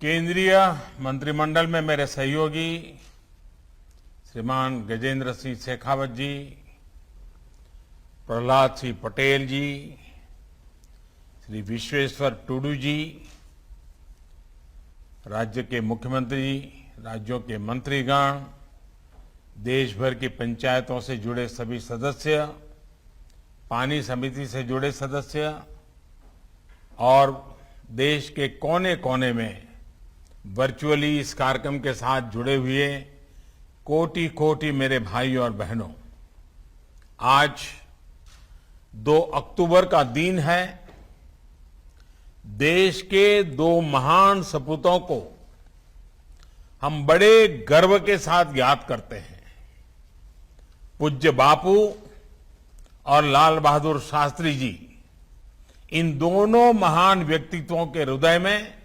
केंद्रीय मंत्रिमंडल में मेरे सहयोगी श्रीमान गजेंद्र सिंह शेखावत जी, प्रहलाद सिंह पटेल जी, श्री विश्वेश्वर टूडू जी, राज्य के मुख्यमंत्री, राज्यों के मंत्रीगण, देश भर की पंचायतों से जुड़े सभी सदस्य, पानी समिति से जुड़े सदस्य और देश के कोने कोने में वर्चुअली इस कार्यक्रम के साथ जुड़े हुए कोटि कोटि मेरे भाई और बहनों, आज 2 अक्टूबर का दिन है। देश के 2 महान सपूतों को हम बड़े गर्व के साथ याद करते हैं। पूज्य बापू और लाल बहादुर शास्त्री जी, इन दोनों महान व्यक्तित्वों के हृदय में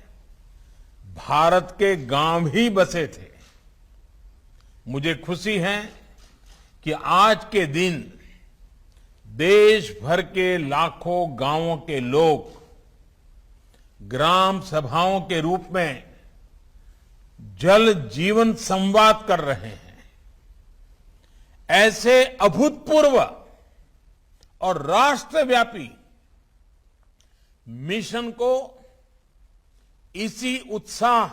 भारत के गांव ही बसे थे। मुझे खुशी है कि आज के दिन देश भर के लाखों गांवों के लोग ग्राम सभाओं के रूप में जल जीवन संवाद कर रहे हैं। ऐसे अभूतपूर्व और राष्ट्रव्यापी मिशन को इसी उत्साह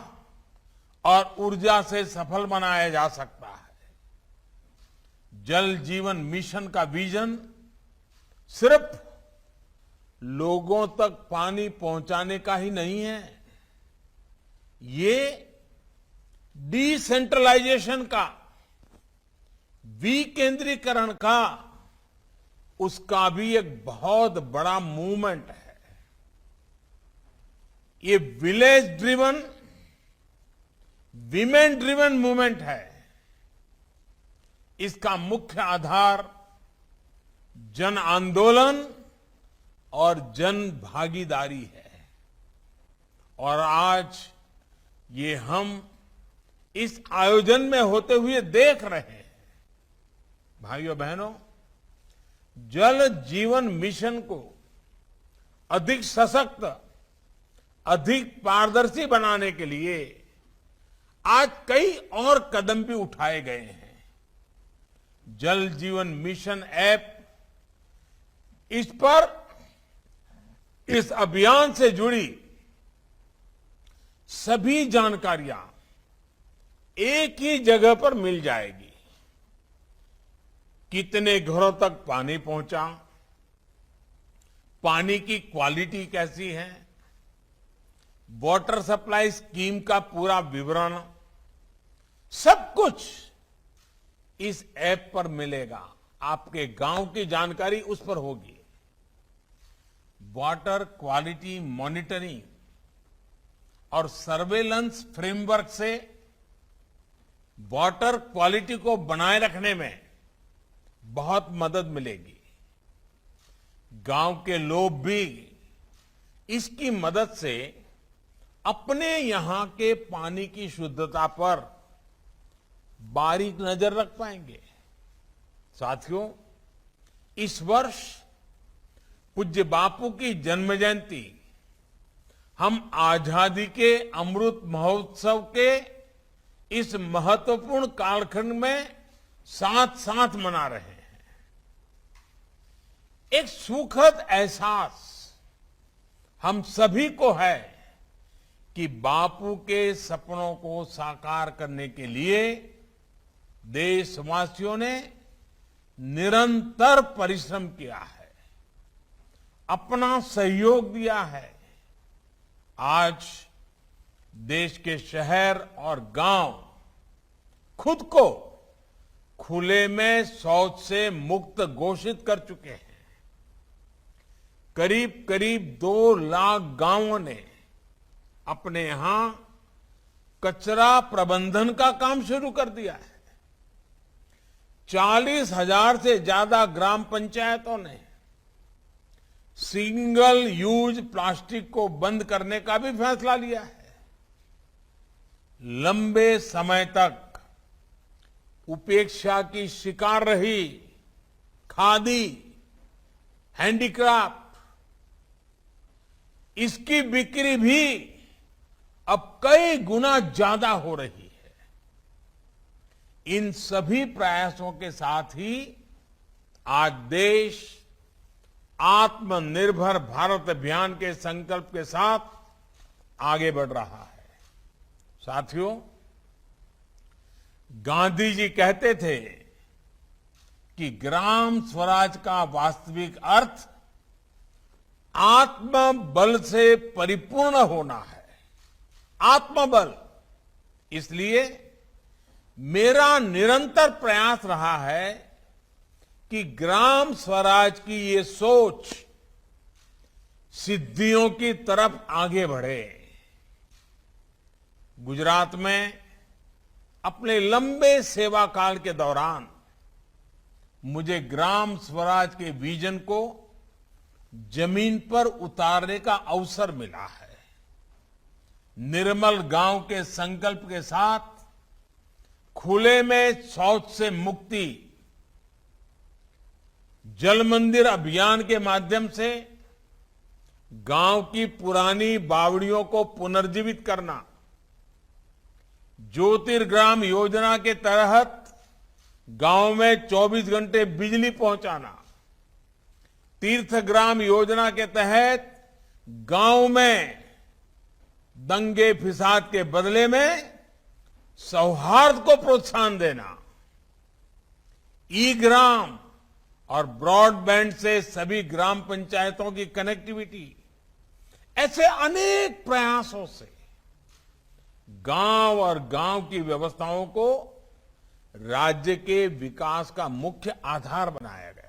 और ऊर्जा से सफल बनाया जा सकता है। जल जीवन मिशन का विजन सिर्फ लोगों तक पानी पहुंचाने का ही नहीं है, ये डिसेंट्रलाइजेशन का, विकेंद्रीकरण का, उसका भी एक बहुत बड़ा मूवमेंट है। ये village driven, women driven movement है। इसका मुख्य आधार जन आंदोलन और जन भागीदारी है। और आज ये हम इस आयोजन में होते हुए देख रहे हैं। भाइयों बहनों, जल जीवन मिशन को अधिक सशक्त, अधिक पारदर्शी बनाने के लिए आज कई और कदम भी उठाए गए हैं। जल जीवन मिशन ऐप, इस पर इस अभियान से जुड़ी सभी जानकारियां एक ही जगह पर मिल जाएगी। कितने घरों तक पानी पहुंचा, पानी की क्वालिटी कैसी है, वाटर सप्लाई स्कीम का पूरा विवरण, सब कुछ इस ऐप पर मिलेगा। आपके गांव की जानकारी उस पर होगी। वाटर क्वालिटी मॉनिटरिंग और सर्वेलेंस फ्रेमवर्क से वाटर क्वालिटी को बनाए रखने में बहुत मदद मिलेगी। गांव के लोग भी इसकी मदद से अपने यहां के पानी की शुद्धता पर बारीक नजर रख पाएंगे। साथियों, इस वर्ष पूज्य बापू की जन्म जयंती हम आजादी के अमृत महोत्सव के इस महत्वपूर्ण कालखंड में साथ साथ मना रहे हैं। एक सुखद एहसास हम सभी को है कि बापू के सपनों को साकार करने के लिए देशवासियों ने निरंतर परिश्रम किया है, अपना सहयोग दिया है। आज देश के शहर और गांव खुद को खुले में शौच से मुक्त घोषित कर चुके हैं। करीब करीब 2 लाख गांवों ने अपने यहां कचरा प्रबंधन का काम शुरू कर दिया है। 40,000 से ज्यादा ग्राम पंचायतों ने सिंगल यूज प्लास्टिक को बंद करने का भी फैसला लिया है। लंबे समय तक उपेक्षा की शिकार रही खादी, हैंडीक्राफ्ट, इसकी बिक्री भी अब कई गुना ज्यादा हो रही है। इन सभी प्रयासों के साथ ही आज देश आत्मनिर्भर भारत अभियान के संकल्प के साथ आगे बढ़ रहा है। साथियों, गांधी जी कहते थे कि ग्राम स्वराज का वास्तविक अर्थ आत्मबल से परिपूर्ण होना है। आत्मबल। इसलिए मेरा निरंतर प्रयास रहा है कि ग्राम स्वराज की ये सोच सिद्धियों की तरफ आगे बढ़े। गुजरात में अपने लंबे सेवा काल के दौरान मुझे ग्राम स्वराज के विजन को जमीन पर उतारने का अवसर मिला है। निर्मल गांव के संकल्प के साथ खुले में शौच से मुक्ति, जल मंदिर अभियान के माध्यम से गांव की पुरानी बावड़ियों को पुनर्जीवित करना, ज्योतिर्ग्राम योजना के तहत गांव में 24 घंटे बिजली पहुंचाना, तीर्थग्राम योजना के तहत गांव में दंगे फिसाद के बदले में सौहार्द को प्रोत्साहन देना, ई ग्राम और ब्रॉडबैंड से सभी ग्राम पंचायतों की कनेक्टिविटी, ऐसे अनेक प्रयासों से गांव और गांव की व्यवस्थाओं को राज्य के विकास का मुख्य आधार बनाया गया।